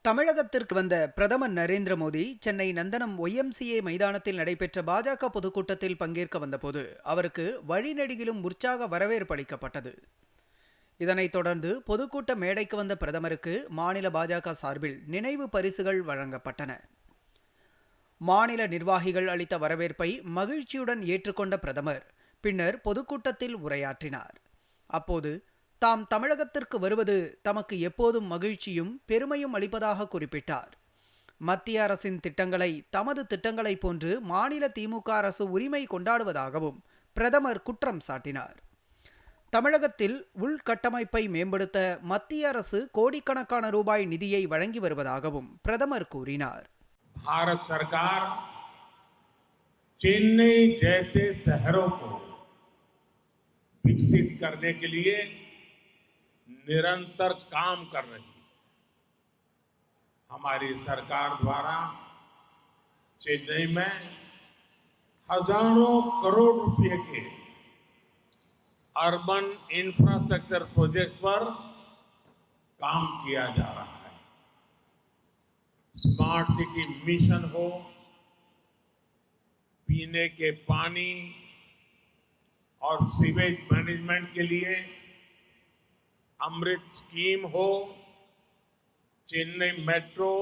தமிழகத்திற்கு வந்த பிரதமர் நரேந்திர மோடி சென்னை நந்தனம் ஒய்எம்சிஏ மைதானத்தில் நடைபெற்ற பாஜக பொதுக்கூட்டத்தில் பங்கேற்க வந்தபோது அவருக்கு வழிநெடுகிலும் உற்சாக வரவேற்பு அளிக்கப்பட்டது. இதனைத் தொடர்ந்து பொதுக்கூட்ட மேடைக்கு வந்த பிரதமருக்கு மாநில பாஜக சார்பில் நினைவு பரிசுகள் வழங்கப்பட்டன. மாநில நிர்வாகிகள் அளித்த வரவேற்பை மகிழ்ச்சியுடன் ஏற்றுக்கொண்ட பிரதமர் பின்னர் பொதுக்கூட்டத்தில் உரையாற்றினார். அப்போது தாம் தமிழகத்திற்கு வருவது தமக்கு எப்போதும் மகிழ்ச்சியும் பெருமையும் அளிப்பதாக குறிப்பிட்டார். மத்திய அரசின் திட்டங்களை தமது திட்டங்களைப் போன்று மாநில திமுக அரசு உரிமை கொண்டாடுவதாகவும் பிரதமர் குற்றம் சாட்டினார். தமிழகத்தில் உள்கட்டமைப்பை மேம்படுத்த மத்திய அரசு கோடிக்கணக்கான ரூபாய் நிதியை வழங்கி வருவதாகவும் பிரதமர் கூறினார். भारत सरकार चेन्नई जैसे शहरों को विकसित करने के लिए निरंतर काम कर रही है। हमारी सरकार द्वारा चेन्नई में हजारों करोड़ रुपए के अर्बन इंफ्रास्ट्रक्चर प्रोजेक्ट पर काम किया जा रहा है। स्मार्ट सिटी मिशन हो, पीने के पानी और सीवेज मैनेजमेंट के लिए अमृत स्कीम हो, चेन्नई मेट्रो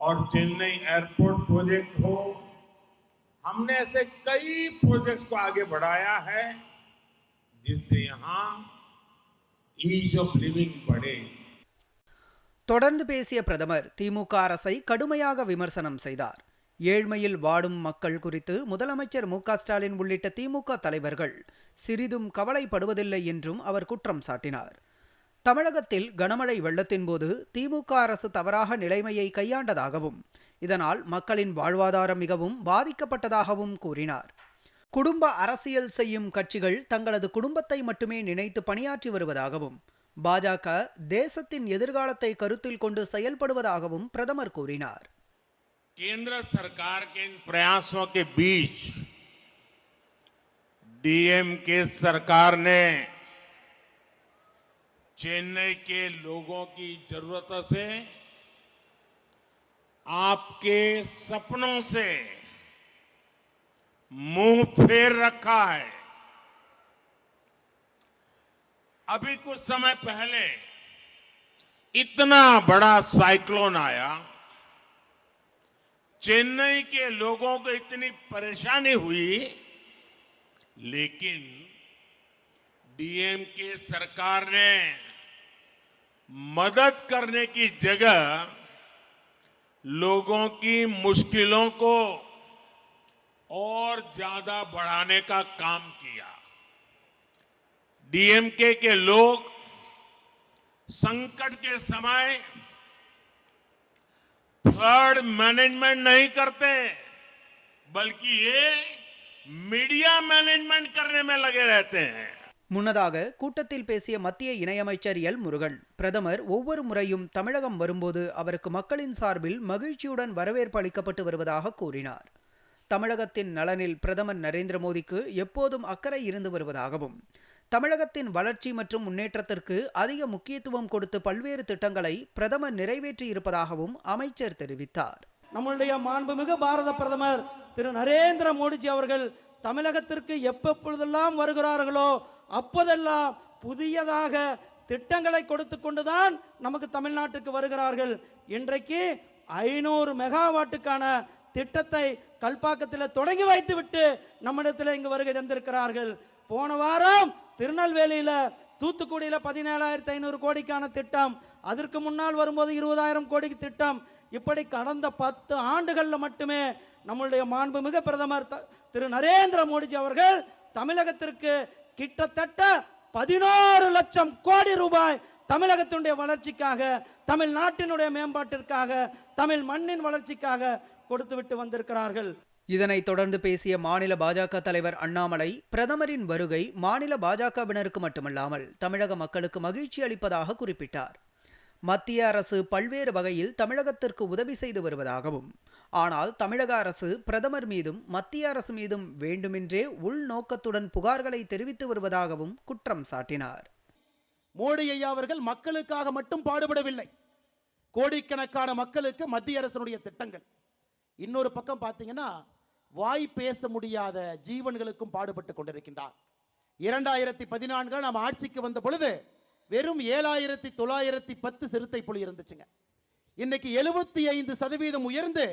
और चेन्नई एयरपोर्ट प्रोजेक्ट हो, हमने ऐसे कई प्रोजेक्ट्स को आगे बढ़ाया है जिससे यहाँ ईज ऑफ लिविंग बढ़े। தொடர்ந்து பேசிய பிரதமர் திமுக அரசை கடுமையாக விமர்சனம் செய்தார். ஏழ்மையில் வாடும் மக்கள் குறித்து முதலமைச்சர் மு.க. ஸ்டாலின் உள்ளிட்ட திமுக தலைவர்கள் சிறிதும் கவலைப்படுவதில்லை என்றும் அவர் குற்றம் சாட்டினார். தமிழகத்தில் கனமழை வெள்ளத்தின் போது திமுக அரசு தவறாக நிலைமையை கையாண்டதாகவும் இதனால் மக்களின் வாழ்வாதாரம் மிகவும் பாதிக்கப்பட்டதாகவும் கூறினார். குடும்ப அரசியல் செய்யும் கட்சிகள் தங்களது குடும்பத்தை மட்டுமே நினைத்து பணியாற்றி வருவதாகவும் பாஜக தேசத்தின் எதிர்காலத்தை கருத்தில் கொண்டு செயல்படுவதாகவும் பிரதமர் கூறினார். केंद्र सरकार के इन प्रयासों के बीच डीएमके सरकार ने चेन्नई के लोगों की जरूरतों से, आपके सपनों से मुंह फेर रखा है। अभी कुछ समय पहले इतना बड़ा साइक्लोन आया, चेन्नई के लोगों को इतनी परेशानी हुई, लेकिन डीएमके सरकार ने मदद करने की जगह लोगों की मुश्किलों को और ज्यादा बढ़ाने का काम किया। डीएमके के लोग संकट के समय फ्लड मैनेजमेंट नहीं करते, बल्कि ये मीडिया मैनेजमेंट करने में लगे रहते हैं। முன்னதாக கூட்டத்தில் பேசிய மத்திய இணையமைச்சர் எல் முருகன் பிரதமர் ஒவ்வொரு முறையும் தமிழகம் வரும்போது அவருக்கு மக்களின் சார்பில் மகிழ்ச்சியுடன் வரவேற்பு அளிக்கப்பட்டு வருவதாக கூறினார். தமிழகத்தின் நலனில் பிரதமர் நரேந்திர மோடிக்கு எப்போதும் அக்கறை இருந்து வருவதாகவும் தமிழகத்தின் வளர்ச்சி மற்றும் முன்னேற்றத்திற்கு அதிக முக்கியத்துவம் கொடுத்து பல்வேறு திட்டங்களை பிரதமர் நிறைவேற்றி இருப்பதாகவும் அமைச்சர் தெரிவித்தார். நம்முடைய மாண்புமிகு பாரத பிரதமர் திரு நரேந்திர மோடிஜி அவர்கள் தமிழகத்திற்கு எப்பொழுதெல்லாம் வருகிறார்களோ அப்போதெல்லாம் புதியதாக திட்டங்களை கொடுத்து கொண்டுதான் நமக்கு தமிழ்நாட்டுக்கு வருகிறார்கள். இன்றைக்கு 500 மெகாவாட்டுக்கான திட்டத்தை கல்பாக்கத்தில் தொடங்கி வைத்துவிட்டு நம்மிடத்தில் இங்கு வருகை தந்திருக்கிறார்கள். போன வாரம் திருநெல்வேலியில தூத்துக்குடியில 17,500 கோடிக்கான திட்டம், அதற்கு முன்னால் வரும்போது 20,000 கோடிக்கு திட்டம். இப்படி கடந்த 10 ஆண்டுகளில் மட்டுமே நம்முடைய மாண்புமிகு பிரதமர் திரு நரேந்திர மோடிஜி அவர்கள் தமிழகத்திற்கு கிட்டத்தட்ட 11 லட்சம் கோடி ரூபாய் தமிழகத்தினுடைய வளர்ச்சிக்காக, தமிழ்நாட்டினுடைய மேம்பாட்டிற்காக, தமிழ் மண்ணின் வளர்ச்சிக்காக கொடுத்துவிட்டு வந்திருக்கிறார்கள். இதனைத் தொடர்ந்து பேசிய மாநில பாஜக தலைவர் அண்ணாமலை பிரதமரின் வருகை மாநில பாஜகவினருக்கு மட்டுமல்லாமல் தமிழக மக்களுக்கு மகிழ்ச்சி அளிப்பதாக குறிப்பிட்டார். மத்திய அரசு பல்வேறு வகையில் தமிழகத்திற்கு உதவி செய்து வருவதாகவும் ஆனால் தமிழக அரசு பிரதமர் மீதும் மத்திய அரசு மீதும் வேண்டுமென்றே உள்நோக்கத்துடன் புகார்களை தெரிவித்து வருவதாகவும் குற்றம் சாட்டினார். மோடி ஐயா அவர்கள் மக்களுக்காக மட்டும் பாடுபடவில்லை, கோடிக்கணக்கான மக்களுக்கு மத்திய அரசினுடைய திட்டங்கள். இன்னொரு பக்கம் பார்த்தீங்கன்னா வாய் பேச முடியாத ஜீவன்களுக்கும் பாடுபட்டு கொண்டிருக்கின்றார். 2014 நாம் ஆட்சிக்கு வந்த பொழுது வெறும் 7,910 சிறுத்தை புலி இருந்துச்சுங்க. இன்னைக்கு 75% உயர்ந்து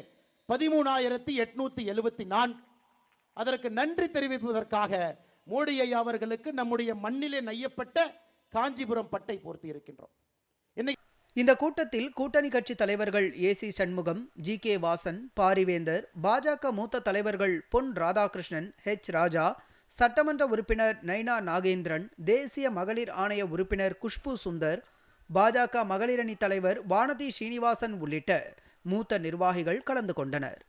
13,874. அதற்கு நன்றி தெரிவிப்பதற்காக மோடி ஐயா அவர்களுக்கு நம்முடைய மண்ணிலே நெய்யப்பட்ட காஞ்சிபுரம் பட்டை போர்த்தி இருக்கின்றோம். இந்த கூட்டத்தில் கூட்டணி கட்சி தலைவர்கள் ஏசி சண்முகம், ஜி.கே. வாசன், பாரிவேந்தர், பாஜக மூத்த தலைவர்கள் பொன் ராதாகிருஷ்ணன், ஹெச் ராஜா, சட்டமன்ற உறுப்பினர் நைனா நாகேந்திரன், தேசிய மகளிர் ஆணைய உறுப்பினர் குஷ்பு சுந்தர், பாஜக மகளிரணி தலைவர் வானதி ஸ்ரீனிவாசன் உள்ளிட்ட மூத்த நிர்வாகிகள் கலந்து கொண்டனர்.